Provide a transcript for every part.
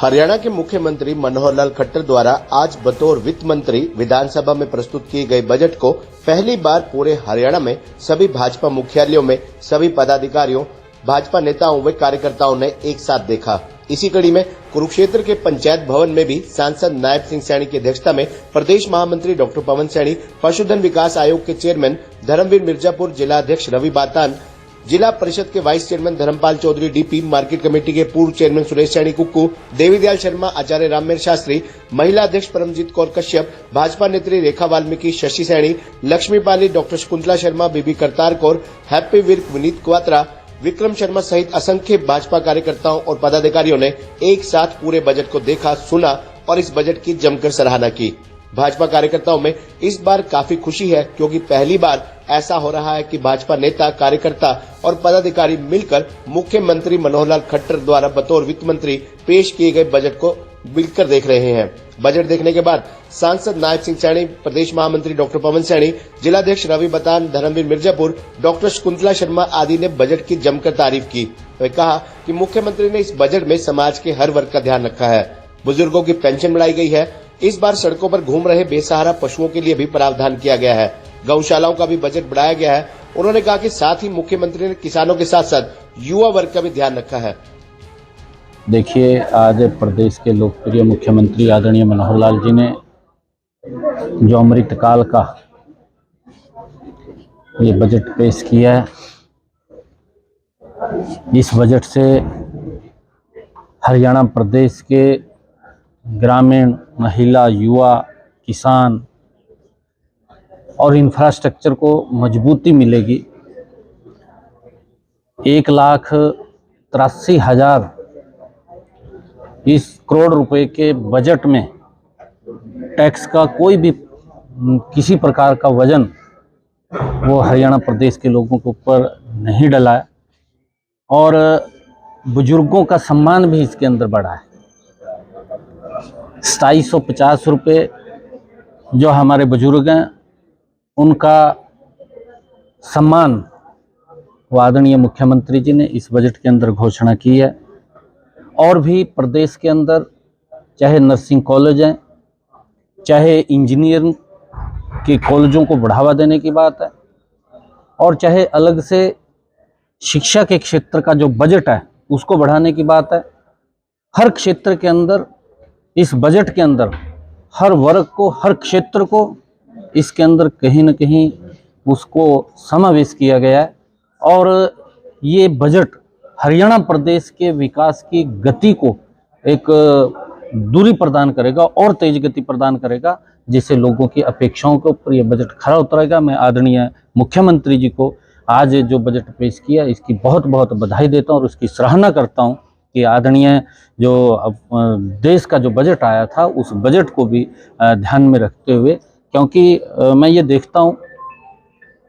हरियाणा के मुख्यमंत्री मनोहर लाल खट्टर द्वारा आज बतौर वित्त मंत्री विधानसभा में प्रस्तुत किए गए बजट को पहली बार पूरे हरियाणा में सभी भाजपा मुख्यालयों में सभी पदाधिकारियों, भाजपा नेताओं व कार्यकर्ताओं ने एक साथ देखा। इसी कड़ी में कुरुक्षेत्र के पंचायत भवन में भी सांसद नायब सिंह सैनी की अध्यक्षता में प्रदेश महामंत्री डॉक्टर पवन सैनी, पशुधन विकास आयोग के चेयरमैन धर्मवीर मिर्जापुर, जिला अध्यक्ष रवि बातान, जिला परिषद के vice chairman Dharampal Chaudhary DP, market committee के पूर्व चेयरमैन सुरेश सैनी कुक्कू, देवीदयाल शर्मा, आचार्य राममेर शास्त्री, महिला अध्यक्ष परमजीत कौर कश्यप, भाजपा नेत्री रेखा वाल्मीकि, शशि सैनी, लक्ष्मी पाली, डॉक्टर शकुंतला शर्मा, बीबी करतार कौर, हैप्पी विर्क, विनीत क्वात्रा, विक्रम शर्मा सहित असंख्य भाजपा कार्यकर्ताओं और पदाधिकारियों ने एक साथ पूरे बजट को देखा, सुना और इस बजट की जमकर सराहना की। भाजपा कार्यकर्ताओं में इस बार काफी खुशी है क्योंकि पहली बार ऐसा हो रहा है कि भाजपा नेता, कार्यकर्ता और पदाधिकारी मिलकर मुख्यमंत्री मनोहर लाल खट्टर द्वारा बतौर वित्त मंत्री पेश किए गए बजट को मिलकर देख रहे हैं। बजट देखने के बाद सांसद नायब सिंह सैनी, प्रदेश महामंत्री डॉक्टर पवन सैनी, जिलाध्यक्ष रवि बातान, धर्मवीर मिर्जापुर, डॉक्टर शकुंतला शर्मा आदि ने बजट की जमकर तारीफ की। वे कहा कि मुख्यमंत्री ने इस बजट में समाज के हर वर्ग का ध्यान रखा है। बुजुर्गों की पेंशन बढ़ाई गई है। इस बार सड़कों पर घूम रहे बेसहारा पशुओं के लिए भी प्रावधान किया गया है। गौशालाओं का भी बजट बढ़ाया गया है। उन्होंने कहा कि साथ ही मुख्यमंत्री ने किसानों के साथ साथ युवा वर्ग का भी ध्यान रखा है। देखिए, आज प्रदेश के लोकप्रिय मुख्यमंत्री आदरणीय मनोहर लाल जी ने जो अमृतकाल का ये बजट पेश किया है, इस बजट से हरियाणा प्रदेश के ग्रामीण, महिला, युवा, किसान और इंफ्रास्ट्रक्चर को मजबूती मिलेगी। 1,83,000 इस करोड़ रुपए के बजट में टैक्स का कोई भी किसी प्रकार का वजन वो हरियाणा प्रदेश के लोगों के ऊपर नहीं डला है और बुजुर्गों का सम्मान भी इसके अंदर बढ़ा है। 2,750 रुपये जो हमारे बुजुर्ग हैं उनका सम्मान आदरणीय मुख्यमंत्री जी ने इस बजट के अंदर घोषणा की है। और भी प्रदेश के अंदर चाहे नर्सिंग कॉलेज हैं, चाहे इंजीनियरिंग के कॉलेजों को बढ़ावा देने की बात है और चाहे अलग से शिक्षा के क्षेत्र का जो बजट है उसको बढ़ाने की बात है। हर क्षेत्र के अंदर, इस बजट के अंदर हर वर्ग को, हर क्षेत्र को इसके अंदर कहीं न कहीं उसको समावेश किया गया है और ये बजट हरियाणा प्रदेश के विकास की गति को एक दूरी प्रदान करेगा और तेज गति प्रदान करेगा, जिससे लोगों की अपेक्षाओं के ऊपर ये बजट खरा उतरेगा। मैं आदरणीय मुख्यमंत्री जी को आज जो बजट पेश किया इसकी बहुत बहुत बधाई देता हूँ और उसकी सराहना करता हूँ कि आदरणीय जो देश का जो बजट आया था उस बजट को भी ध्यान में रखते हुए, क्योंकि मैं ये देखता हूँ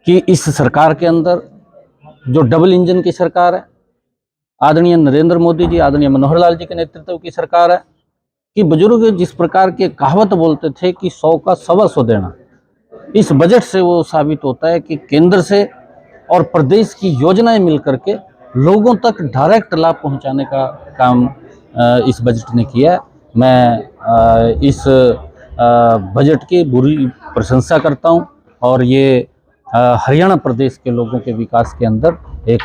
कि इस सरकार के अंदर जो डबल इंजन की सरकार है, आदरणीय नरेंद्र मोदी जी, आदरणीय मनोहर लाल जी के नेतृत्व की सरकार है कि बुजुर्ग जिस प्रकार के कहावत बोलते थे कि 100 का 125 देना, इस बजट से वो साबित होता है कि केंद्र से और प्रदेश की योजनाएं मिलकर के लोगों तक डायरेक्ट लाभ पहुंचाने का काम इस बजट ने किया है। मैं इस बजट की बुरी प्रशंसा करता हूं और ये हरियाणा प्रदेश के लोगों के विकास के अंदर एक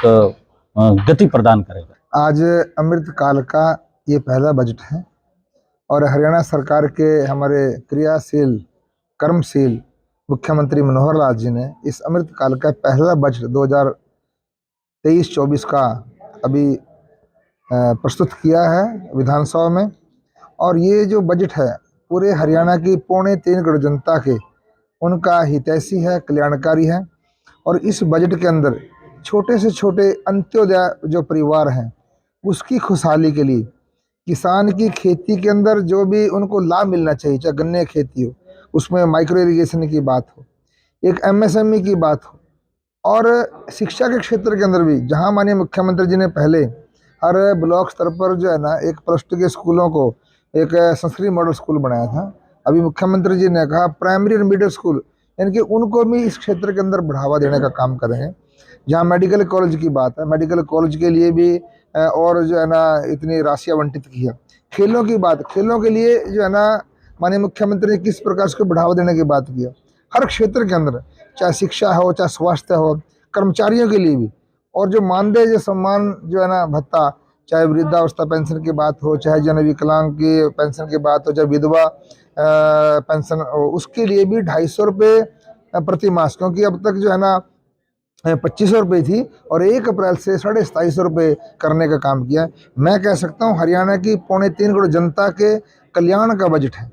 गति प्रदान करेगा। आज अमृतकाल का ये पहला बजट है और हरियाणा सरकार के हमारे क्रियाशील, कर्मशील मुख्यमंत्री मनोहर लाल जी ने इस अमृतकाल का पहला बजट 2023-24 का अभी प्रस्तुत किया है विधानसभा में। और ये जो बजट है पूरे हरियाणा की 3.25 करोड़ जनता के उनका हितैषी है, कल्याणकारी है। और इस बजट के अंदर छोटे से छोटे अंत्योदय जो परिवार हैं उसकी खुशहाली के लिए, किसान की खेती के अंदर जो भी उनको लाभ मिलना चाहिए, चाहे गन्ने की खेती हो, उसमें माइक्रो इरिगेशन की बात हो, एक MSME की बात हो, और शिक्षा के क्षेत्र के अंदर भी जहां माननीय मुख्यमंत्री जी ने पहले हर ब्लॉक स्तर पर जो है ना 1+2 के स्कूलों को एक संस्कृत मॉडल स्कूल बनाया था, अभी मुख्यमंत्री जी ने कहा प्राइमरी और मिडिल स्कूल, यानी कि उनको भी इस क्षेत्र के अंदर बढ़ावा देने का काम करेंगे। जहाँ मेडिकल कॉलेज की बात है, मेडिकल कॉलेज के लिए भी और जो है ना इतनी राशि आवंटित की है। खेलों की बात, खेलों के लिए जो है ना माननीय मुख्यमंत्री ने किस प्रकार उसको बढ़ावा देने की बात की है। हर क्षेत्र के अंदर, चाहे शिक्षा हो, चाहे स्वास्थ्य हो, कर्मचारियों के लिए भी, और जो मानदेय, जो सम्मान जो है ना भत्ता, चाहे वृद्धावस्था पेंशन की बात हो, चाहे जन विकलांग की पेंशन की बात हो, चाहे विधवा पेंशन हो, उसके लिए भी 250 रुपये प्रति मास, क्योंकि अब तक जो है ना 2500 रुपये थी और 1 अप्रैल से 2750 रुपये करने का काम किया है। मैं कह सकता हूँ हरियाणा की 3.25 करोड़ जनता के कल्याण का बजट है।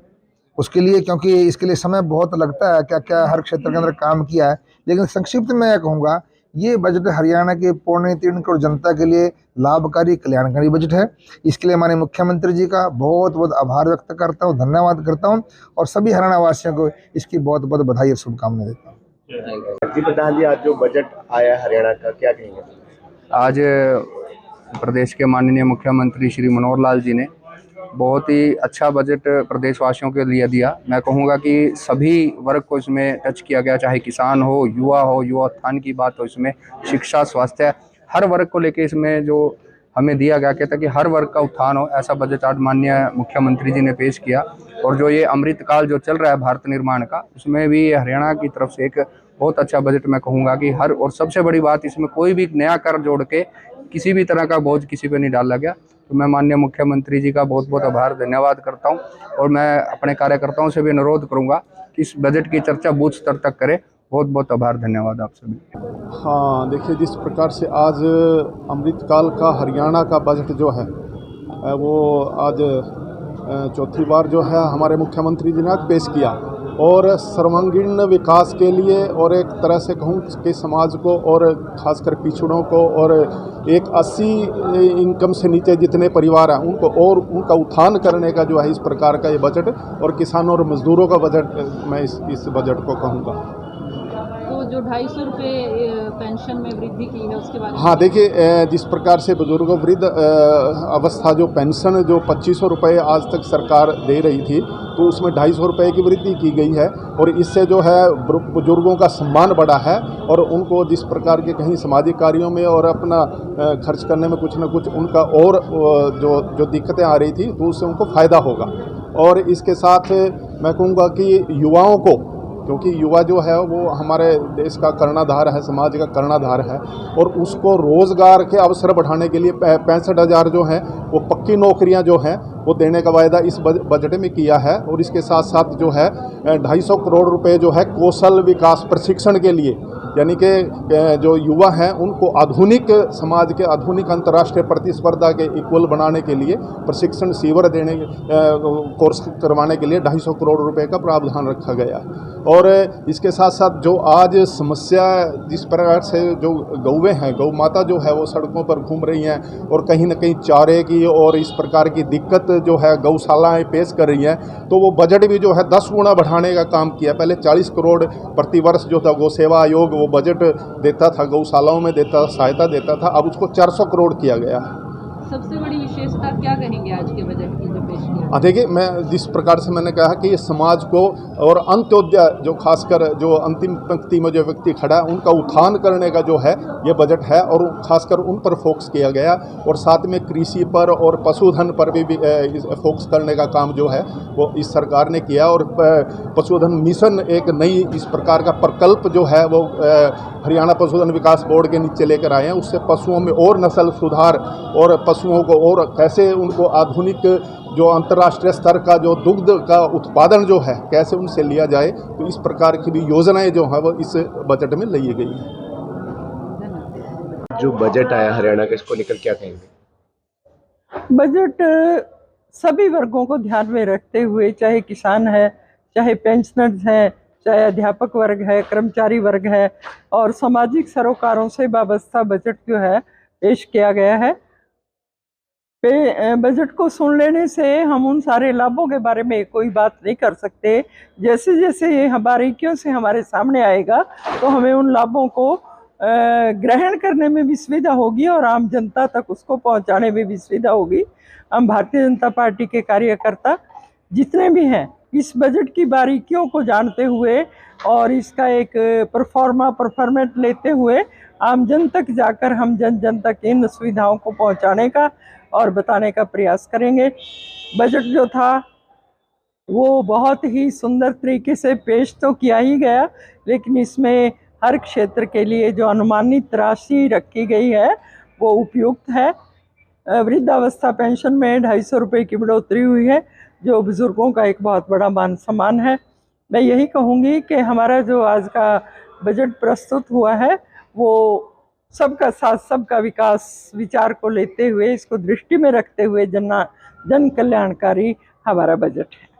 उसके लिए, क्योंकि इसके लिए समय बहुत लगता है, क्या क्या हर क्षेत्र के अंदर काम किया है, लेकिन संक्षिप्त में मैं कहूँगा ये बजट हरियाणा के 3.25 करोड़ जनता के लिए लाभकारी कल्याणकारी बजट है। इसके लिए माननीय मुख्यमंत्री जी का बहुत बहुत आभार व्यक्त करता हूँ, धन्यवाद करता हूँ, और सभी हरियाणा वासियों को इसकी बहुत बहुत बधाई और शुभकामनाएं देता हूँ। जी प्रधान जी, आज जो बजट आया हरियाणा का, क्या कहेंगे? आज प्रदेश के माननीय मुख्यमंत्री श्री मनोहर लाल जी ने बहुत ही अच्छा बजट प्रदेशवासियों के लिए दिया। मैं कहूँगा कि सभी वर्ग को इसमें टच किया गया, चाहे किसान हो, युवा उत्थान की बात हो, इसमें शिक्षा, स्वास्थ्य, हर वर्ग को लेके इसमें जो हमें दिया गया, कहता कि हर वर्ग का उत्थान हो, ऐसा बजट आज माननीय मुख्यमंत्री जी ने पेश किया। और जो ये अमृत काल जो चल रहा है भारत निर्माण का, उसमें भी हरियाणा की तरफ से एक बहुत अच्छा बजट मैं कहूँगा कि हर, और सबसे बड़ी बात इसमें कोई भी नया कर जोड़ के किसी भी तरह का बोझ किसी पे नहीं डाला गया। तो मैं माननीय मुख्यमंत्री जी का बहुत बहुत आभार धन्यवाद करता हूँ, और मैं अपने कार्यकर्ताओं से भी अनुरोध करूँगा कि इस बजट की चर्चा बूथ स्तर तक करें। बहुत बहुत आभार, धन्यवाद आप सभी। हाँ, देखिए, जिस प्रकार से आज अमृतकाल का हरियाणा का बजट जो है वो आज चौथी बार जो है हमारे मुख्यमंत्री जी ने आज पेश किया, और सर्वांगीण विकास के लिए, और एक तरह से कहूँ कि समाज को, और खासकर पिछड़ों को, और एक 80 इनकम से नीचे जितने परिवार हैं उनको और उनका उत्थान करने का जो है इस प्रकार का ये बजट, और किसानों और मजदूरों का बजट मैं इस बजट को कहूँगा। तो जो 250 रुपये पेंशन में वृद्धि की है उसके बारे में? हाँ, देखिए, जिस प्रकार से बुजुर्गों वृद्ध अवस्था जो पेंशन जो 2500 रुपये आज तक सरकार दे रही थी, तो उसमें 250 रुपये की वृद्धि की गई है, और इससे जो है बुजुर्गों का सम्मान बढ़ा है, और उनको जिस प्रकार के कहीं सामाजिक कार्यों में और अपना खर्च करने में कुछ न कुछ उनका और जो दिक्कतें आ रही थी, तो उससे उनको फ़ायदा होगा। और इसके साथ मैं कहूँगा कि युवाओं को, क्योंकि युवा जो है वो हमारे देश का कर्णधार है, समाज का कर्णधार है, और उसको रोज़गार के अवसर बढ़ाने के लिए 65,000 जो हैं वो पक्की नौकरियां जो हैं वो देने का वायदा इस बजट में किया है। और इसके साथ साथ जो है 250 करोड़ रुपए जो है कौशल विकास प्रशिक्षण के लिए, यानी कि जो युवा हैं उनको आधुनिक समाज के, आधुनिक अंतर्राष्ट्रीय प्रतिस्पर्धा के इक्वल बनाने के लिए प्रशिक्षण शिविर देने, कोर्स करवाने के लिए 250 करोड़ रुपए का प्रावधान रखा गया। और इसके साथ साथ जो आज समस्या, जिस प्रकार से जो गौवें हैं, गौ माता जो है वो सड़कों पर घूम रही हैं, और कहीं ना कहीं चारे की और इस प्रकार की दिक्कत जो है गौशालाएँ पेश कर रही हैं, तो वो बजट भी जो है 10 गुना बढ़ाने का काम किया। पहले 40 करोड़ प्रतिवर्ष जो था गौ सेवा आयोग वो बजट देता था, गौशालाओं में देता, सहायता देता था, अब उसको 400 करोड़ किया गया। सबसे बड़ी विशेषता क्या कहेंगे आज के बजट की जो पेश किया? देखिए, मैं जिस प्रकार से मैंने कहा कि ये समाज को और अंत्योदय, जो खासकर जो अंतिम पंक्ति में जो व्यक्ति खड़ा है उनका उत्थान करने का जो है ये बजट है, और खासकर उन पर फोकस किया गया, और साथ में कृषि पर और पशुधन पर भी फोकस करने का काम जो है वो इस सरकार ने किया। और पशुधन मिशन एक नई इस प्रकार का प्रकल्प जो है वो हरियाणा पशुधन विकास बोर्ड के नीचे लेकर आए हैं। उससे पशुओं में और नस्ल सुधार, और पशुओं को और कैसे उनको आधुनिक जो अंतर्राष्ट्रीय स्तर का जो दुग्ध का उत्पादन जो है कैसे उनसे लिया जाए, तो इस प्रकार की भी योजनाएं जो हैं वो इस बजट में ली गई हैं। जो बजट आया हरियाणा का, इसको लेकर क्या कहेंगे? बजट सभी वर्गों को ध्यान में रखते हुए, चाहे किसान है, चाहे पेंशनर्स हैं, चाहे अध्यापक वर्ग है, कर्मचारी वर्ग है, और सामाजिक सरोकारों से वाबस्ता बजट जो है पेश किया गया है। बजट को सुन लेने से हम उन सारे लाभों के बारे में कोई बात नहीं कर सकते। जैसे जैसे ये बारीकियों से हमारे सामने आएगा तो हमें उन लाभों को ग्रहण करने में भी सुविधा होगी, और आम जनता तक उसको पहुंचाने में भी सुविधा होगी। हम भारतीय जनता पार्टी के कार्यकर्ता जितने भी हैं इस बजट की बारीकियों को जानते हुए और इसका एक परफॉर्मेंट लेते हुए आम जन तक जाकर हम जन जन तक इन सुविधाओं को पहुंचाने का और बताने का प्रयास करेंगे। बजट जो था वो बहुत ही सुंदर तरीके से पेश तो किया ही गया, लेकिन इसमें हर क्षेत्र के लिए जो अनुमानित राशि रखी गई है वो उपयुक्त है। वृद्धावस्था पेंशन में 250 रुपये की बढ़ोतरी हुई है, जो बुजुर्गों का एक बहुत बड़ा मान सम्मान है। मैं यही कहूँगी कि हमारा जो आज का बजट प्रस्तुत हुआ है वो सबका साथ सबका विकास विचार को लेते हुए, इसको दृष्टि में रखते हुए जन कल्याणकारी हमारा बजट है।